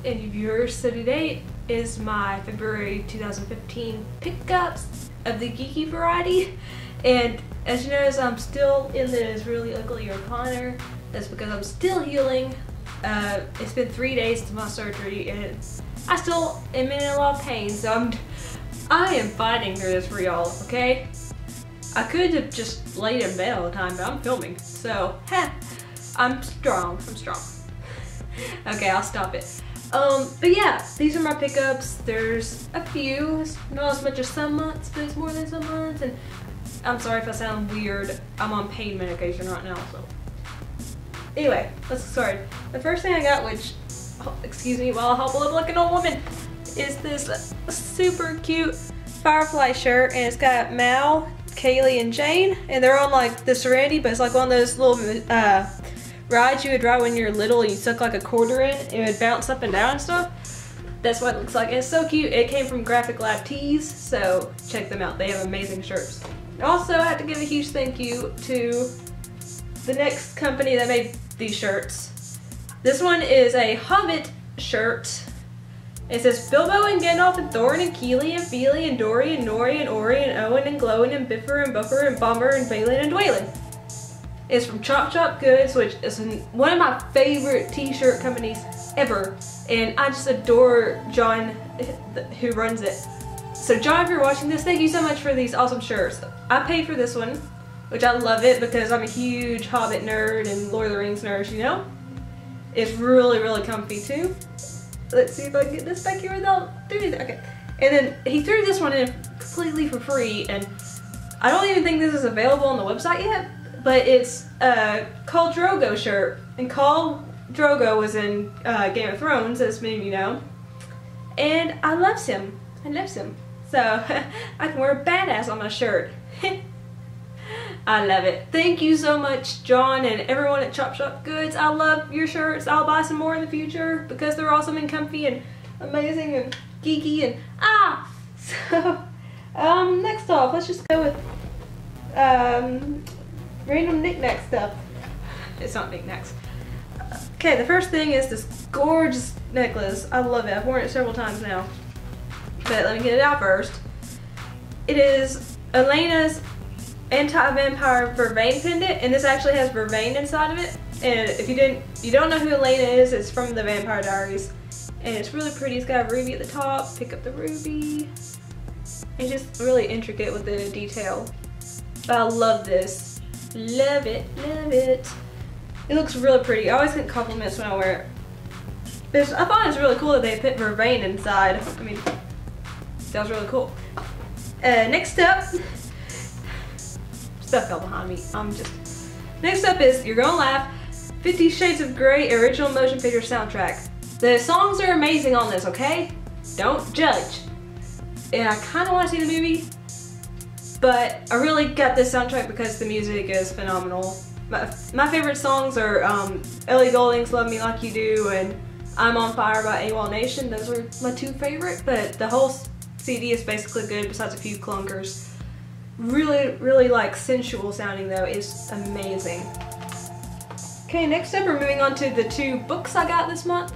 any viewers. So today is my February 2015 pickups of the geeky variety, and as you notice, I'm still in this really ugly recliner. That's because I'm still healing. It's been 3 days since my surgery, and I still am in a lot of pain, so I am fighting through this for y'all, okay? I could have just laid in bed all the time, but I'm filming, so I'm strong. Okay, I'll stop it. But yeah, these are my pickups. There's a few. It's not as much as some months, but it's more than some months. And I'm sorry if I sound weird. I'm on pain medication right now, so. Anyway, let's get started. The first thing I got, which, excuse me while I hobble up like an old woman, is this super cute Firefly shirt, and it's got Mal, Kaylee, and Jane, and they're on like the Serenity, but it's like one of those little rides you would ride when you're little and you stuck like a quarter in and it would bounce up and down and stuff. That's what it looks like, and it's so cute. It came from Graphic Lab Tees, so check them out. They have amazing shirts. Also, I have to give a huge thank you to the next company that made these shirts. This one is a Hobbit shirt. It says Bilbo and Gandalf and Thorin and Keely and Feely and Dory and Nori and Ori and Owen and Glowin and Biffer and Buffer and Bomber and Balin and Dwalin. It's from Chop Chop Goods, which is one of my favorite t-shirt companies ever. And I just adore John, who runs it. So John, if you're watching this, thank you so much for these awesome shirts. I paid for this one, which I love it because I'm a huge Hobbit nerd and Lord of the Rings nerd, you know? It's really, really comfy too. Let's see if I can get this back here without doing that. Okay. And then he threw this one in completely for free, and I don't even think this is available on the website yet, but it's a Khal Drogo shirt. And Khal Drogo was in Game of Thrones, as many of you know. And I loves him. So I can wear a badass on my shirt. I love it. Thank you so much, John, and everyone at Chop Shop Goods. I love your shirts. I'll buy some more in the future because they're awesome and comfy and amazing and geeky and So, next off, let's just go with random knickknack stuff. It's not knickknacks. Okay, the first thing is this gorgeous necklace. I love it. I've worn it several times now. But let me get it out first. It is Elena's anti-vampire vervain pendant, and this actually has vervain inside of it. And if you don't know who Elena is, it's from the Vampire Diaries, and it's really pretty. It's got a ruby at the top. Pick up the ruby. It's just really intricate with the detail. But I love this. Love it, love it. It looks really pretty. I always get compliments when I wear it. I thought it was really cool that they put vervain inside. I mean, that was really cool. Next up. Stuff fell behind me. Next up is You're Gonna Laugh, 50 Shades of Grey original motion picture soundtrack. The songs are amazing on this, okay? Don't judge. And I kind of want to see the movie, but I really got this soundtrack because the music is phenomenal. My favorite songs are Ellie Goulding's Love Me Like You Do and I'm on Fire by AWOL Nation. Those are my two favorite, but the whole CD is basically good besides a few clunkers. Really, really like sensual sounding though. It's amazing. Okay, next up we're moving on to the two books I got this month.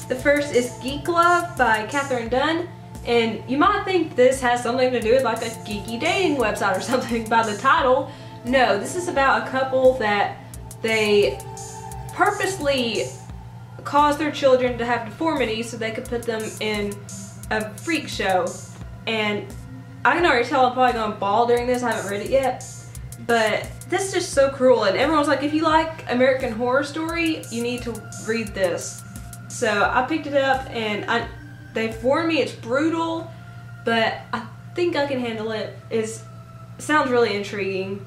The first is Geek Love by Catherine Dunn, and you might think this has something to do with like a geeky dating website or something by the title. No, this is about a couple that they purposely cause their children to have deformities so they could put them in a freak show. And I can already tell I'm probably going to bawl during this. I haven't read it yet. But this is just so cruel. And everyone's like, if you like American Horror Story, you need to read this. So I picked it up, and they've warned me it's brutal, but I think I can handle it. It sounds really intriguing.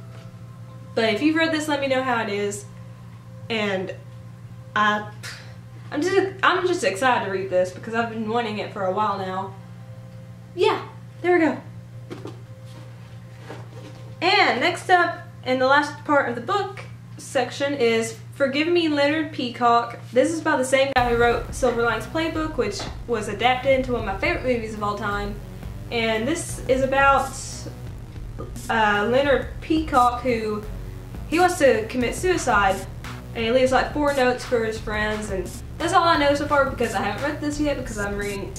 But if you've read this, let me know how it is. And I'm just excited to read this because I've been wanting it for a while now. Yeah, there we go. And next up, in the last part of the book section, is Forgive Me, Leonard Peacock. This is by the same guy who wrote Silver Linings Playbook, which was adapted into one of my favorite movies of all time. And this is about Leonard Peacock, who he wants to commit suicide, And he leaves like 4 notes for his friends, and that's all I know so far because I haven't read this yet because I'm reading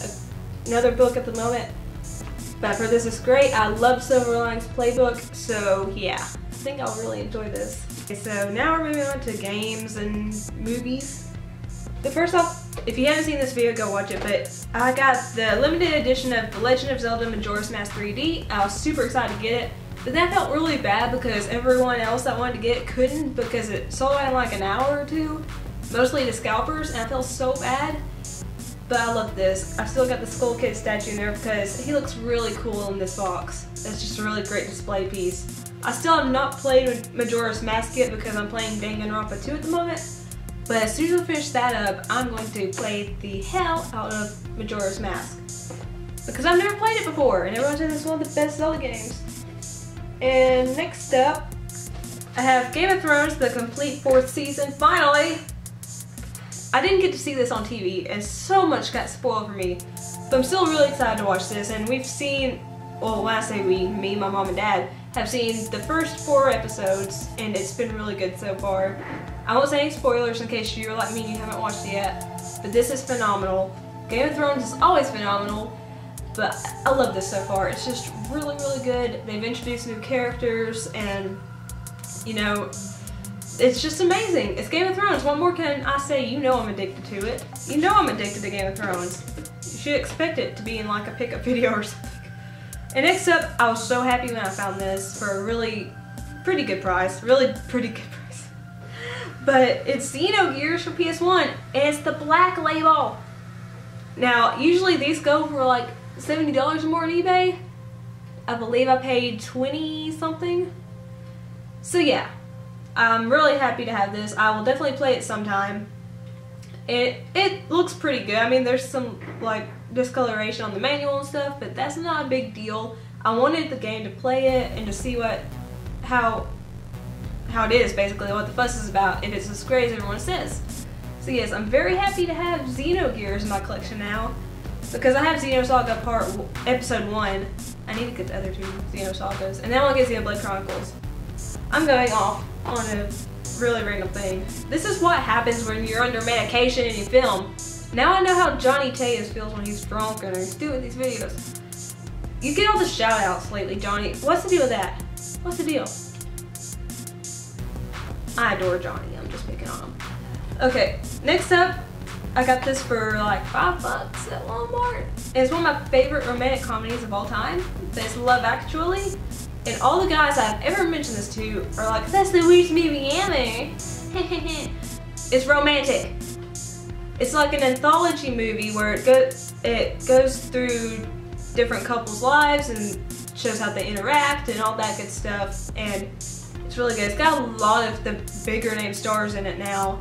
another book at the moment. But I've heard this is great. I love Silver Linings Playbook, so yeah, I think I'll really enjoy this. Okay, so now we're moving on to games and movies. But first off, if you haven't seen this video, go watch it, but I got the limited edition of The Legend of Zelda Majora's Mask 3D. I was super excited to get it, but that felt really bad because everyone else that wanted to get it couldn't because it sold out in like an hour or two, mostly to scalpers, and I felt so bad. But I love this. I still got the Skull Kid statue in there because he looks really cool in this box. It's just a really great display piece. I still have not played with Majora's Mask yet because I'm playing Danganronpa 2 at the moment. But as soon as we finish that up, I'm going to play the hell out of Majora's Mask. Because I've never played it before, and everyone says it's one of the best Zelda games. And next up, I have Game of Thrones, the complete 4th season, finally! I didn't get to see this on TV, and so much got spoiled for me. But I'm still really excited to watch this, and we've seen, well, when I say we, me, my mom, and dad, have seen the first 4 episodes, and it's been really good so far. I won't say any spoilers in case you're like me and you haven't watched it yet, but this is phenomenal. Game of Thrones is always phenomenal, but I love this so far. It's just really, really good. They've introduced new characters, and, you know, it's just amazing. It's Game of Thrones. What more can I say? You know I'm addicted to it. You know I'm addicted to Game of Thrones. You should expect it to be in like a pickup video or something. And next up, I was so happy when I found this for a really pretty good price. Really pretty good price. But it's Xenogears for PS1, and it's the black label. Now, usually these go for like $70 or more on eBay. I believe I paid 20 something. So yeah, I'm really happy to have this. I will definitely play it sometime. It looks pretty good. I mean, there's some like discoloration on the manual and stuff, but that's not a big deal. I wanted the game to play it and to see how it is, basically, what the fuss is about, if it's as great as everyone says. So yes, I'm very happy to have Xenogears in my collection now, because I have Xenosaga Episode 1. I need to get the other 2 Xenosagas, and then I want to get Xenoblade Chronicles. I'm going off on a really random thing. This is what happens when you're under medication and you film. Now I know how Johnny Tejas feels when he's drunk and he's doing these videos. You get all the shout outs lately, Johnny. What's the deal with that? What's the deal? I adore Johnny. I'm just picking on him. Okay, next up, I got this for like $5 at Walmart. And it's one of my favorite romantic comedies of all time. It's Love Actually. And all the guys I've ever mentioned this to are like, that's the worst movie ever. It's romantic. It's like an anthology movie where it goes through different couples' lives and shows how they interact and all that good stuff. And it's really good. It's got a lot of the bigger name stars in it now.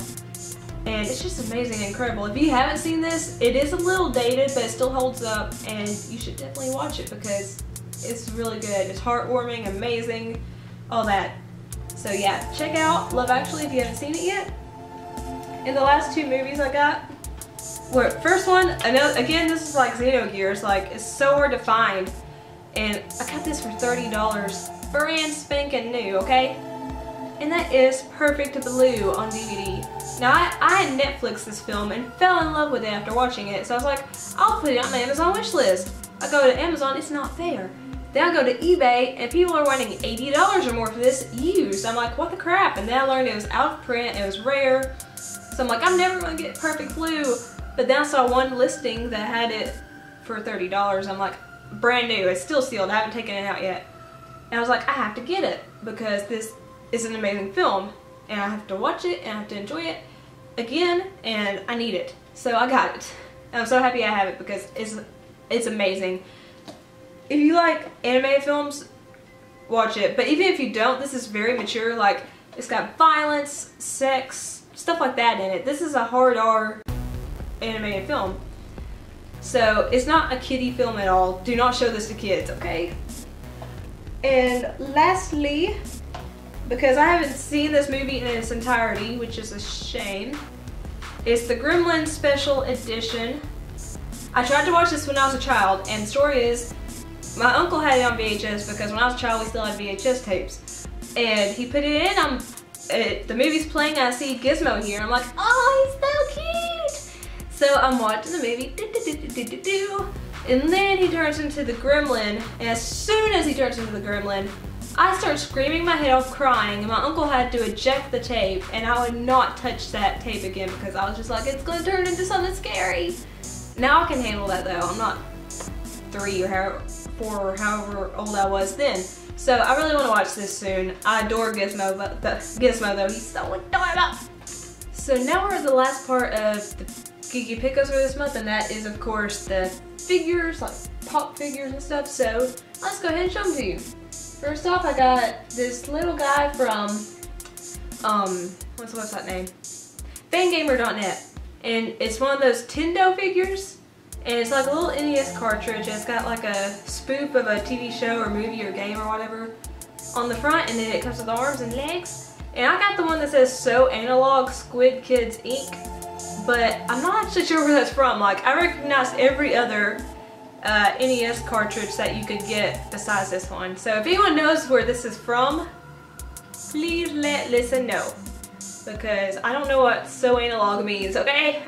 And it's just amazing and incredible. If you haven't seen this, it is a little dated, but it still holds up, and you should definitely watch it because it's really good. It's heartwarming, amazing, all that. So yeah, check out Love Actually if you haven't seen it yet. And the last 2 movies I got were, first one, again, this is like Xenogears, like it's so hard to find. And I got this for $30, brand spanking new, okay? And that is Perfect Blue on DVD. Now, I had Netflix this film and fell in love with it after watching it, so I was like, I'll put it on my Amazon wish list. I go to Amazon, it's not there. Then I go to eBay, and people are wanting $80 or more for this used. I'm like, what the crap? And then I learned it was out of print, it was rare. So I'm like, I'm never gonna get Perfect Blue. But then I saw one listing that had it for $30. I'm like, brand new, it's still sealed, I haven't taken it out yet. And I was like, I have to get it because this is an amazing film. And I have to watch it, and I have to enjoy it again, and I need it. So I got it. And I'm so happy I have it because it's amazing. If you like animated films, watch it. But even if you don't, this is very mature. Like, it's got violence, sex, stuff like that in it. This is a hard R animated film. So it's not a kiddie film at all. Do not show this to kids, okay? And lastly, because I haven't seen this movie in its entirety, which is a shame, it's the Gremlins Special Edition. I tried to watch this when I was a child, and the story is, my uncle had it on VHS because when I was a child we still had VHS tapes. And he put it in, I'm the movie's playing, I see Gizmo here, and I'm like, oh, he's so cute! So I'm watching the movie, and then he turns into the gremlin, and as soon as he turns into the gremlin, I start screaming my head off crying, and my uncle had to eject the tape, and I would not touch that tape again because I was just like, it's gonna turn into something scary. Now I can handle that though. I'm not 3 or 4 or however old I was then. So I really want to watch this soon. I adore Gizmo, but Gizmo though, he's so adorable. So now we're at the last part of the geeky pickups for this month, and that is of course the figures, like pop figures and stuff. So let's go ahead and show them to you. First off, I got this little guy from, what's the website name? Fangamer.net. And it's one of those Tendo figures. And it's like a little NES cartridge. And it's got like a spoof of a TV show or movie or game or whatever on the front. And then it comes with arms and legs. And I got the one that says So Analog Squid Kids Inc. But I'm not actually sure where that's from. Like, I recognize every other NES cartridge that you could get besides this one. So if anyone knows where this is from, please let Lisa know, because I don't know what So Analog means, okay?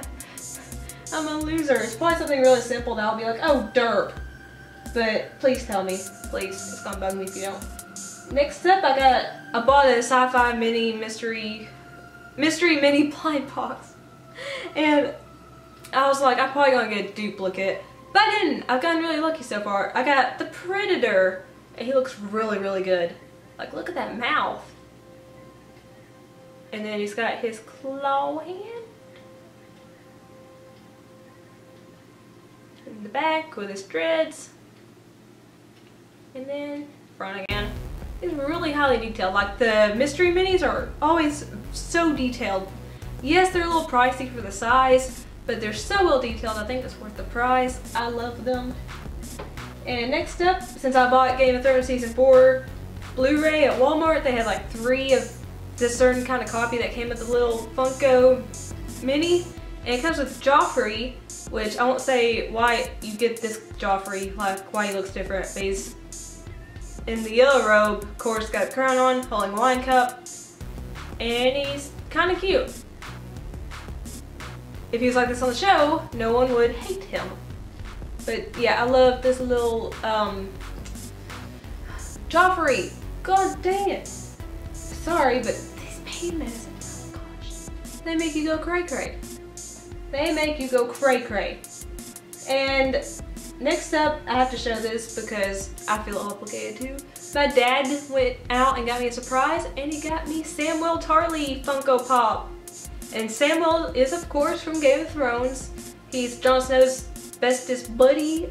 I'm a loser. It's probably something really simple that I'll be like, oh derp. But please tell me, please. It's gonna bug me if you don't. Next up, I bought a sci-fi mini mystery mini blind box. And I was like, I'm probably gonna get a duplicate. But I didn't. I've gotten really lucky so far. I got the Predator, and he looks really, really good. Like, look at that mouth. And then he's got his claw hand. In the back with his dreads. And then front again. It's really highly detailed. Like, the mystery minis are always so detailed. Yes, they're a little pricey for the size, but they're so well detailed, I think it's worth the price. I love them. And next up, since I bought Game of Thrones Season 4 Blu-ray at Walmart, they had like 3 of this certain kind of copy that came with the little Funko mini. And it comes with Joffrey, which I won't say why you get this Joffrey, like why he looks different. But he's in the yellow robe, of course, got a crown on, holding a wine cup, and he's kind of cute. If he was like this on the show, no one would hate him. But yeah, I love this little Joffrey. God dang it. Sorry, but these pain medicines, oh gosh, they make you go cray cray. They make you go cray cray. And next up, I have to show this because I feel obligated to. My dad went out and got me a surprise, and he got me Samwell Tarly Funko Pop. And Samwell is, of course, from Game of Thrones. He's Jon Snow's bestest buddy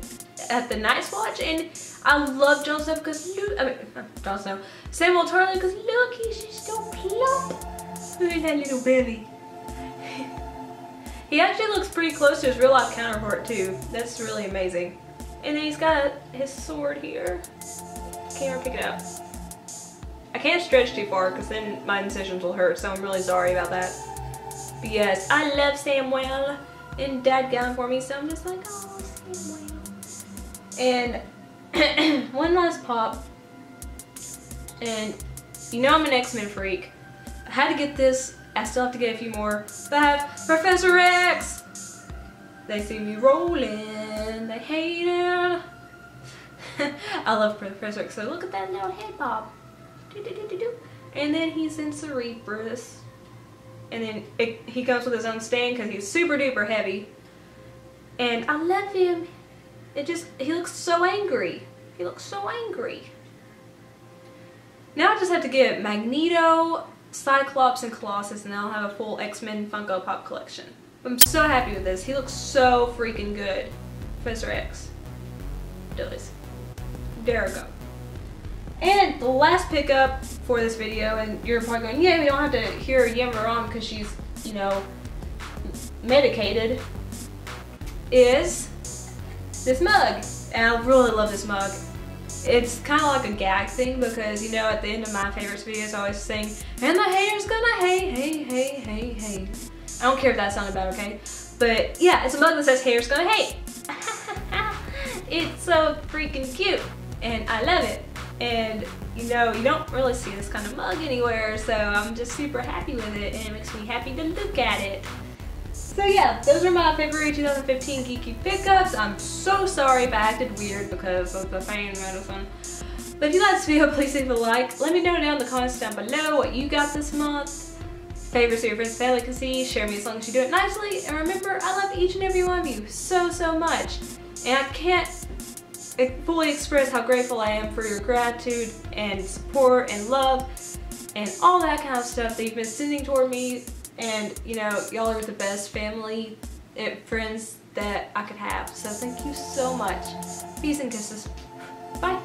at the Night's Watch, and I love Jon Snow because Samwell Tarly because look, he's just so plump. Look at that little belly. He actually looks pretty close to his real life counterpart too. That's really amazing. And then he's got his sword here. Can't pick it up. I can't stretch too far because then my incisions will hurt, so I'm really sorry about that. But yes, I love Samwell, and Dad got him for me, so I'm just like, oh, Samwell. And one last pop, and you know I'm an X-Men freak. I had to get this. I still have to get a few more. But I have Professor X. They see me rolling. They hate it. I love Professor X. So look at that little head pop. And then he's in Cerebrus. And then he comes with his own stand because he's super duper heavy. And I love him. He looks so angry. He looks so angry. Now I just have to get Magneto, Cyclops, and Colossus, and then I'll have a full X-Men Funko Pop collection. I'm so happy with this. He looks so freaking good. Professor X. Does. There we go. And the last pickup for this video, and you're probably going, yeah, we don't have to hear Yamaram because she's, you know, medicated, is this mug. And I really love this mug. It's kind of like a gag thing because, you know, at the end of my favorites videos I always sing, and the haters gonna hate, hate, hate, hate, hate. I don't care if that sounded bad, okay? But yeah, it's a mug that says haters gonna hate. It's so freaking cute, and I love it. And you know, you don't really see this kind of mug anywhere, so I'm just super happy with it, and it makes me happy to look at it. So yeah, those are my February 2015 geeky pickups. I'm so sorry if I acted weird because of the fan medicine. But if you like this video, please leave a like. Let me know down in the comments down below what you got this month. Favorites of your friends and family can see. Share me as long as you do it nicely. And remember, I love each and every one of you so, so much. And I can't fully express how grateful I am for your gratitude and support and love and all that kind of stuff that you've been sending toward me. And you know, y'all are the best family and friends that I could have. So thank you so much. Peace and kisses. Bye.